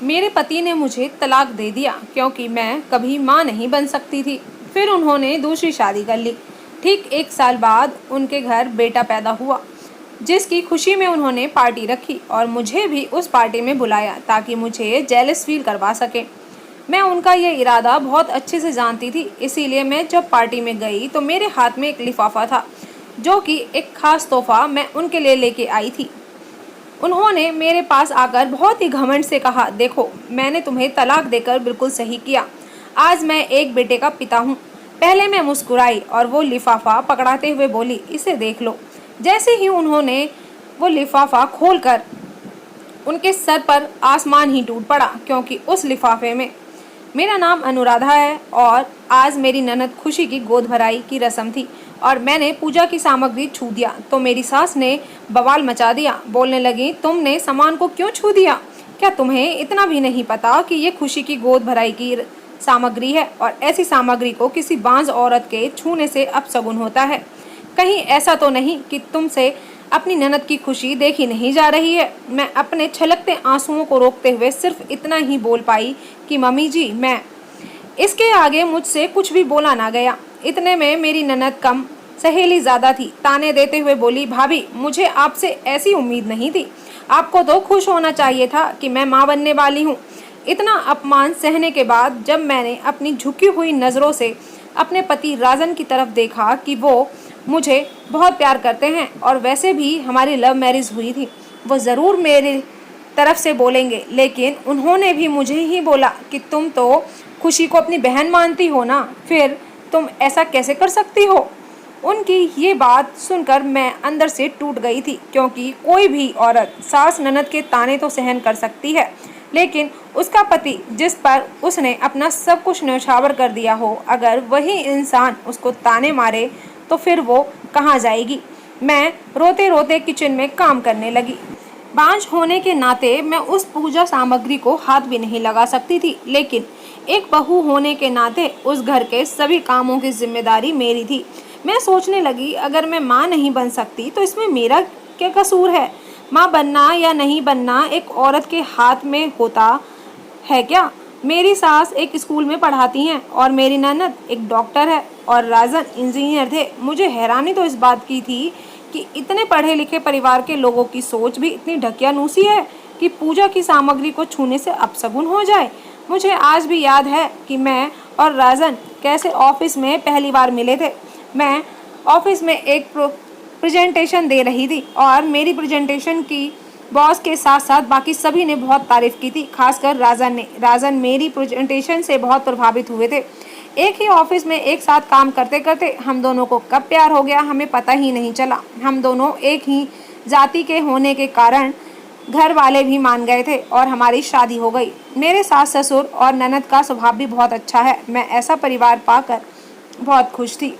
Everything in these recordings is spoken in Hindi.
मेरे पति ने मुझे तलाक दे दिया क्योंकि मैं कभी माँ नहीं बन सकती थी। फिर उन्होंने दूसरी शादी कर ली। ठीक 1 साल बाद उनके घर बेटा पैदा हुआ, जिसकी खुशी में उन्होंने पार्टी रखी और मुझे भी उस पार्टी में बुलाया ताकि मुझे जेलस फील करवा सके। मैं उनका ये इरादा बहुत अच्छे से जानती थी, इसीलिए मैं जब पार्टी में गई तो मेरे हाथ में एक लिफाफा था जो कि एक खास तोहफा मैं उनके लिए लेके आई थी। उन्होंने मेरे पास आकर बहुत ही घमंड से कहा, देखो, मैंने तुम्हें तलाक देकर बिल्कुल सही किया। आज मैं एक बेटे का पिता हूँ। पहले मैं मुस्कुराई और वो लिफाफा पकड़ाते हुए बोली, इसे देख लो। जैसे ही उन्होंने वो लिफाफा खोलकर, उनके सर पर आसमान ही टूट पड़ा क्योंकि उस लिफाफे में मेरा नाम अनुराधा है और आज मेरी ननद खुशी की गोद भराई की रस्म थी और मैंने पूजा की सामग्री छू दिया तो मेरी सास ने बवाल मचा दिया। बोलने लगी, तुमने सामान को क्यों छू दिया? क्या तुम्हें इतना भी नहीं पता कि ये खुशी की गोद भराई की सामग्री है और ऐसी सामग्री को किसी बांझ औरत के छूने से अपशगुन होता है? कहीं ऐसा तो नहीं कि तुमसे अपनी ननद की खुशी देखी नहीं जा रही है? मैं अपने छलकते आंसुओं को रोकते हुए सिर्फ इतना ही बोल पाई कि मम्मी जी, मैं। इसके आगे मुझसे कुछ भी बोला ना गया। इतने में मेरी ननद कम सहेली ज्यादा थी, ताने देते हुए बोली, भाभी, मुझे आपसे ऐसी उम्मीद नहीं थी। आपको तो खुश होना चाहिए था कि मैं माँ बनने वाली हूँ। इतना अपमान सहने के बाद जब मैंने अपनी झुकी हुई नज़रों से अपने पति राजन की तरफ देखा कि वो मुझे बहुत प्यार करते हैं और वैसे भी हमारी लव मैरिज हुई थी, वो ज़रूर मेरी तरफ से बोलेंगे, लेकिन उन्होंने भी मुझे ही बोला कि तुम तो खुशी को अपनी बहन मानती हो ना, फिर तुम ऐसा कैसे कर सकती हो? उनकी ये बात सुनकर मैं अंदर से टूट गई थी क्योंकि कोई भी औरत सास ननद के ताने तो सहन कर सकती है, लेकिन उसका पति जिस पर उसने अपना सब कुछ न्यौछावर कर दिया हो, अगर वही इंसान उसको ताने मारे तो फिर वो कहाँ जाएगी? मैं रोते रोते किचन में काम करने लगी। बांझ होने के नाते मैं उस पूजा सामग्री को हाथ भी नहीं लगा सकती थी, लेकिन एक बहू होने के नाते उस घर के सभी कामों की जिम्मेदारी मेरी थी। मैं सोचने लगी, अगर मैं माँ नहीं बन सकती तो इसमें मेरा क्या कसूर है? माँ बनना या नहीं बनना एक औरत के हाथ में होता है क्या? मेरी सास एक स्कूल में पढ़ाती हैं और मेरी ननद एक डॉक्टर है और राजन इंजीनियर थे। मुझे हैरानी तो इस बात की थी कि इतने पढ़े लिखे परिवार के लोगों की सोच भी इतनी ढकियानुसी है कि पूजा की सामग्री को छूने से अपशगुन हो जाए। मुझे आज भी याद है कि मैं और राजन कैसे ऑफिस में पहली बार मिले थे। मैं ऑफिस में एक प्रेजेंटेशन दे रही थी और मेरी प्रेजेंटेशन की बॉस के साथ साथ बाकी सभी ने बहुत तारीफ की थी, खासकर राजन ने। राजन मेरी प्रेजेंटेशन से बहुत प्रभावित हुए थे। एक ही ऑफिस में एक साथ काम करते करते हम दोनों को कब प्यार हो गया हमें पता ही नहीं चला। हम दोनों एक ही जाति के होने के कारण घर वाले भी मान गए थे और हमारी शादी हो गई। मेरे सास ससुर और ननद का स्वभाव भी बहुत अच्छा है। मैं ऐसा परिवार पाकर बहुत खुश थी।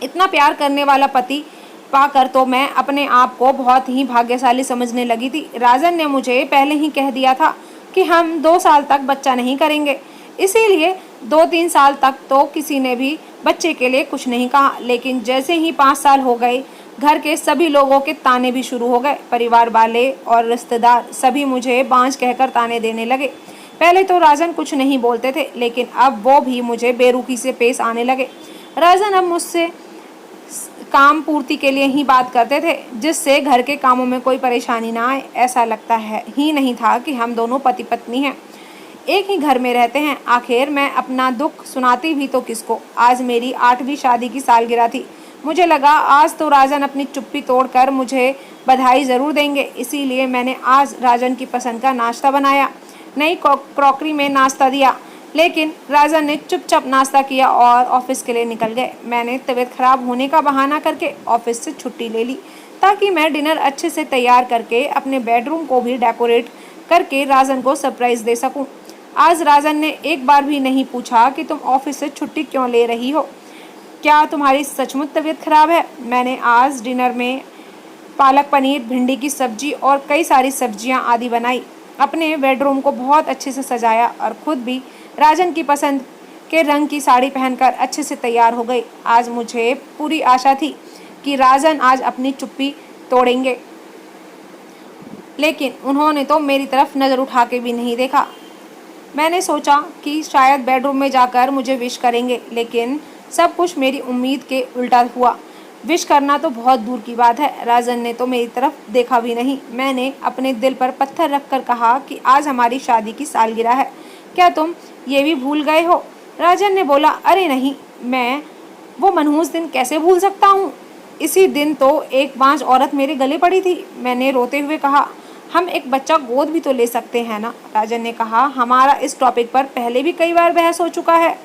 इतना प्यार करने वाला पति पाकर तो मैं अपने आप को बहुत ही भाग्यशाली समझने लगी थी। राजन ने मुझे पहले ही कह दिया था कि हम 2 साल तक बच्चा नहीं करेंगे, इसीलिए 2-3 साल तक तो किसी ने भी बच्चे के लिए कुछ नहीं कहा। लेकिन जैसे ही 5 साल हो गए, घर के सभी लोगों के ताने भी शुरू हो गए। परिवार वाले और रिश्तेदार सभी मुझे बांझ कहकर ताने देने लगे। पहले तो राजन कुछ नहीं बोलते थे, लेकिन अब वो भी मुझे बेरुखी से पेश आने लगे। राजन अब मुझसे काम पूर्ति के लिए ही बात करते थे, जिससे घर के कामों में कोई परेशानी ना आए। ऐसा लगता है ही नहीं था कि हम दोनों पति पत्नी हैं, एक ही घर में रहते हैं। आखिर मैं अपना दुख सुनाती भी तो किसको? आज मेरी 8वीं शादी की सालगिरह थी। मुझे लगा आज तो राजन अपनी चुप्पी तोड़कर मुझे बधाई ज़रूर देंगे, इसीलिए मैंने आज राजन की पसंद का नाश्ता बनाया, नई क्रॉकरी में नाश्ता दिया। लेकिन राजन ने चुपचाप नाश्ता किया और ऑफिस के लिए निकल गए। मैंने तबीयत खराब होने का बहाना करके ऑफिस से छुट्टी ले ली ताकि मैं डिनर अच्छे से तैयार करके अपने बेडरूम को भी डेकोरेट करके राजन को सरप्राइज दे सकूं। आज राजन ने एक बार भी नहीं पूछा कि तुम ऑफिस से छुट्टी क्यों ले रही हो, क्या तुम्हारी सचमुच तबीयत खराब है? मैंने आज डिनर में पालक पनीर, भिंडी की सब्जी और कई सारी सब्जियां आदि बनाई। अपने बेडरूम को बहुत अच्छे से सजाया और खुद भी राजन की पसंद के रंग की साड़ी पहनकर अच्छे से तैयार हो गई। आज मुझे पूरी आशा थी कि राजन आज अपनी चुप्पी तोड़ेंगे, लेकिन उन्होंने तो मेरी तरफ नज़र उठा के भी नहीं देखा। मैंने सोचा कि शायद बेडरूम में जाकर मुझे विश करेंगे, लेकिन सब कुछ मेरी उम्मीद के उल्टा हुआ। विश करना तो बहुत दूर की बात है, राजन ने तो मेरी तरफ देखा भी नहीं। मैंने अपने दिल पर पत्थर रखकर कहा कि आज हमारी शादी की सालगिरह है, क्या तुम ये भी भूल गए हो? राजन ने बोला, अरे नहीं, मैं वो मनहूस दिन कैसे भूल सकता हूँ? इसी दिन तो एक बांझ औरत मेरे गले पड़ी थी। मैंने रोते हुए कहा, हम एक बच्चा गोद भी तो ले सकते हैं ना? राजन ने कहा, हमारा इस टॉपिक पर पहले भी कई बार बहस हो चुका है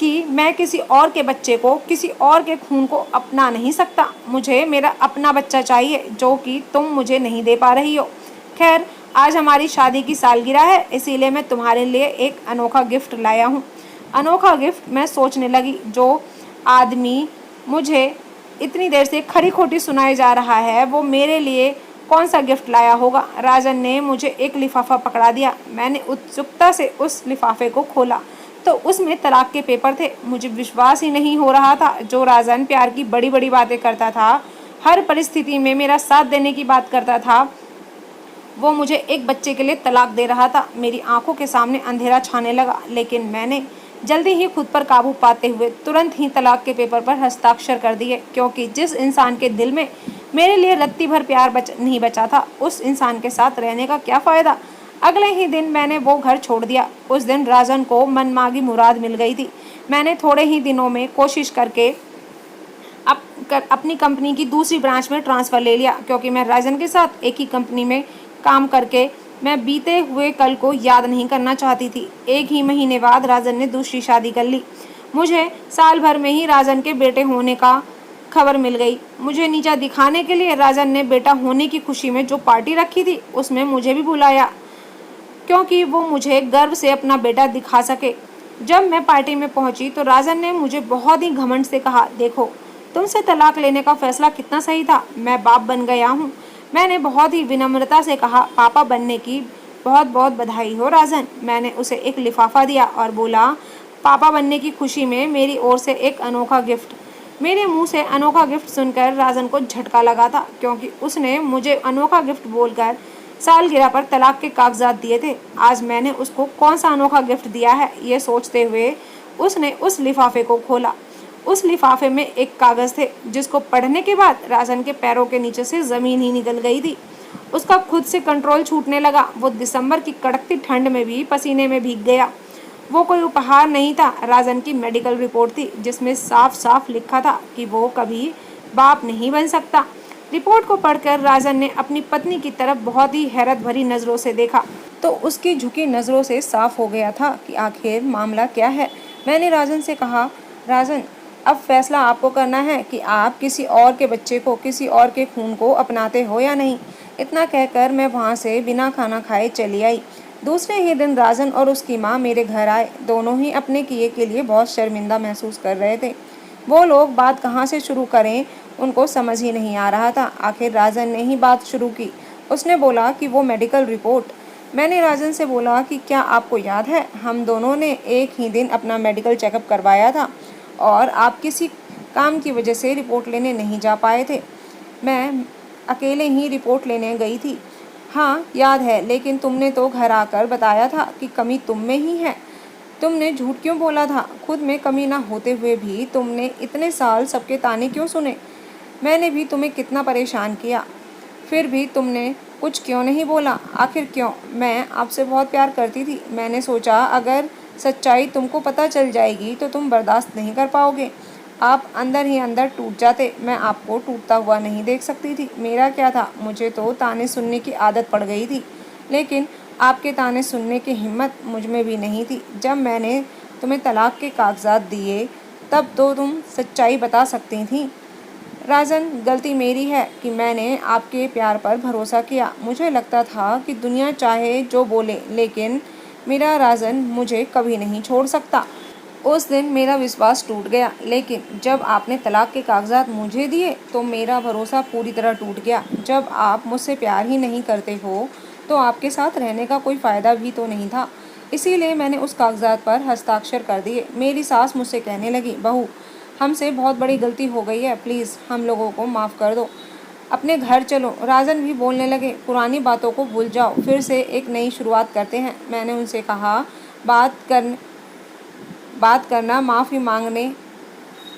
कि मैं किसी और के बच्चे को, किसी और के खून को अपना नहीं सकता। मुझे मेरा अपना बच्चा चाहिए, जो कि तुम मुझे नहीं दे पा रही हो। खैर, आज हमारी शादी की सालगिरह है, इसीलिए मैं तुम्हारे लिए एक अनोखा गिफ्ट लाया हूँ। अनोखा गिफ्ट? मैं सोचने लगी, जो आदमी मुझे इतनी देर से खरी खोटी सुनाए जा रहा है, वो मेरे लिए कौन सा गिफ्ट लाया होगा? राजन ने मुझे एक लिफाफा पकड़ा दिया। मैंने उत्सुकता से उस लिफाफे को खोला तो उसमें तलाक के पेपर थे। मुझे विश्वास ही नहीं हो रहा था। जो राजन प्यार की बड़ी बड़ी बातें करता था, हर परिस्थिति में मेरा साथ देने की बात करता था, वो मुझे एक बच्चे के लिए तलाक दे रहा था। मेरी आंखों के सामने अंधेरा छाने लगा, लेकिन मैंने जल्दी ही खुद पर काबू पाते हुए तुरंत ही तलाक के पेपर पर हस्ताक्षर कर दिए, क्योंकि जिस इंसान के दिल में मेरे लिए रत्ती भर प्यार नहीं बचा था, उस इंसान के साथ रहने का क्या फ़ायदा। अगले ही दिन मैंने वो घर छोड़ दिया। उस दिन राजन को मनमांगी मुराद मिल गई थी। मैंने थोड़े ही दिनों में कोशिश करके अपनी कंपनी की दूसरी ब्रांच में ट्रांसफ़र ले लिया, क्योंकि मैं राजन के साथ एक ही कंपनी में काम करके मैं बीते हुए कल को याद नहीं करना चाहती थी। एक ही महीने बाद राजन ने दूसरी शादी कर ली। मुझे साल भर में ही राजन के बेटे होने का खबर मिल गई। मुझे नीचा दिखाने के लिए राजन ने बेटा होने की खुशी में जो पार्टी रखी थी, उसमें मुझे भी बुलाया, क्योंकि वो मुझे गर्व से अपना बेटा दिखा सके। जब मैं पार्टी में पहुंची तो राजन ने मुझे बहुत ही घमंड से कहा, देखो, तुमसे तलाक लेने का फैसला कितना सही था। मैं बाप बन गया हूँ। मैंने बहुत ही विनम्रता से कहा, पापा बनने की बहुत बहुत बधाई हो राजन। मैंने उसे एक लिफाफा दिया और बोला, पापा बनने की खुशी में मेरी ओर से एक अनोखा गिफ्ट। मेरे मुंह से अनोखा गिफ्ट सुनकर राजन को झटका लगा था, क्योंकि उसने मुझे अनोखा गिफ्ट बोलकर सालगिरह पर तलाक के कागजात दिए थे। आज मैंने उसको कौन सा अनोखा गिफ्ट दिया है, ये सोचते हुए उसने उस लिफाफे को खोला। उस लिफाफे में एक कागज़ थे, जिसको पढ़ने के बाद राजन के पैरों के नीचे से ज़मीन ही निकल गई थी। उसका खुद से कंट्रोल छूटने लगा। वो दिसंबर की कड़कती ठंड में भी पसीने में भीग गया। वो कोई उपहार नहीं था, राजन की मेडिकल रिपोर्ट थी, जिसमें साफ साफ लिखा था कि वो कभी बाप नहीं बन सकता। रिपोर्ट को पढ़कर राजन ने अपनी पत्नी की तरफ बहुत ही हैरत भरी नज़रों से देखा, तो उसकी झुकी नज़रों से साफ हो गया था कि आखिर मामला क्या है। मैंने राजन से कहा, राजन, अब फैसला आपको करना है कि आप किसी और के बच्चे को, किसी और के खून को अपनाते हो या नहीं। इतना कहकर मैं वहाँ से बिना खाना खाए चली आई। दूसरे ही दिन राजन और उसकी माँ मेरे घर आए। दोनों ही अपने किए के लिए बहुत शर्मिंदा महसूस कर रहे थे। वो लोग बात कहाँ से शुरू करें, उनको समझ ही नहीं आ रहा था। आखिर राजन ने ही बात शुरू की। उसने बोला कि वो मेडिकल रिपोर्ट। मैंने राजन से बोला कि क्या आपको याद है, हम दोनों ने एक ही दिन अपना मेडिकल चेकअप करवाया था और आप किसी काम की वजह से रिपोर्ट लेने नहीं जा पाए थे। मैं अकेले ही रिपोर्ट लेने गई थी। हाँ याद है, लेकिन तुमने तो घर आकर बताया था कि कमी तुम में ही है। तुमने झूठ क्यों बोला था? खुद में कमी ना होते हुए भी तुमने इतने साल सबके ताने क्यों सुने? मैंने भी तुम्हें कितना परेशान किया, फिर भी तुमने कुछ क्यों नहीं बोला? आखिर क्यों? मैं आपसे बहुत प्यार करती थी। मैंने सोचा अगर सच्चाई तुमको पता चल जाएगी तो तुम बर्दाश्त नहीं कर पाओगे। आप अंदर ही अंदर टूट जाते। मैं आपको टूटता हुआ नहीं देख सकती थी। मेरा क्या था, मुझे तो ताने सुनने की आदत पड़ गई थी, लेकिन आपके ताने सुनने की हिम्मत मुझ में भी नहीं थी। जब मैंने तुम्हें तलाक के कागजात दिए तब तो तुम सच्चाई बता सकती थी। राजन, गलती मेरी है कि मैंने आपके प्यार पर भरोसा किया। मुझे लगता था कि दुनिया चाहे जो बोले, लेकिन मेरा राजन मुझे कभी नहीं छोड़ सकता। उस दिन मेरा विश्वास टूट गया, लेकिन जब आपने तलाक के कागजात मुझे दिए तो मेरा भरोसा पूरी तरह टूट गया। जब आप मुझसे प्यार ही नहीं करते हो तो आपके साथ रहने का कोई फ़ायदा भी तो नहीं था। इसीलिए मैंने उस कागजात पर हस्ताक्षर कर दिए। मेरी सास मुझसे कहने लगी, बहू, हमसे बहुत बड़ी गलती हो गई है, प्लीज़ हम लोगों को माफ़ कर दो, अपने घर चलो। राजन भी बोलने लगे, पुरानी बातों को भूल जाओ, फिर से एक नई शुरुआत करते हैं। मैंने उनसे कहा, बात करना माफ़ी मांगने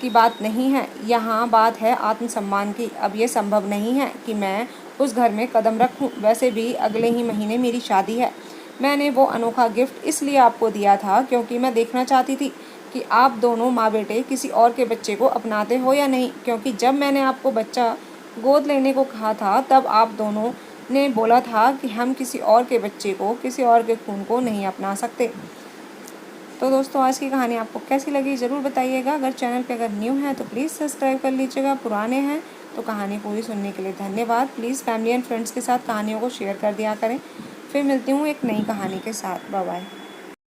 की बात नहीं है, यहाँ बात है आत्मसम्मान की। अब ये संभव नहीं है कि मैं उस घर में कदम रखूं। वैसे भी अगले ही महीने मेरी शादी है। मैंने वो अनोखा गिफ्ट इसलिए आपको दिया था क्योंकि मैं देखना चाहती थी कि आप दोनों माँ बेटे किसी और के बच्चे को अपनाते हो या नहीं। क्योंकि जब मैंने आपको बच्चा गोद लेने को कहा था तब आप दोनों ने बोला था कि हम किसी और के बच्चे को, किसी और के खून को नहीं अपना सकते। तो दोस्तों, आज की कहानी आपको कैसी लगी ज़रूर बताइएगा। अगर चैनल पे अगर न्यू हैं तो प्लीज़ सब्सक्राइब कर लीजिएगा। पुराने हैं तो कहानी पूरी सुनने के लिए धन्यवाद। प्लीज़ फैमिली एंड फ्रेंड्स के साथ कहानियों को शेयर कर दिया करें। फिर मिलती हूँ एक नई कहानी के साथ। Bye bye.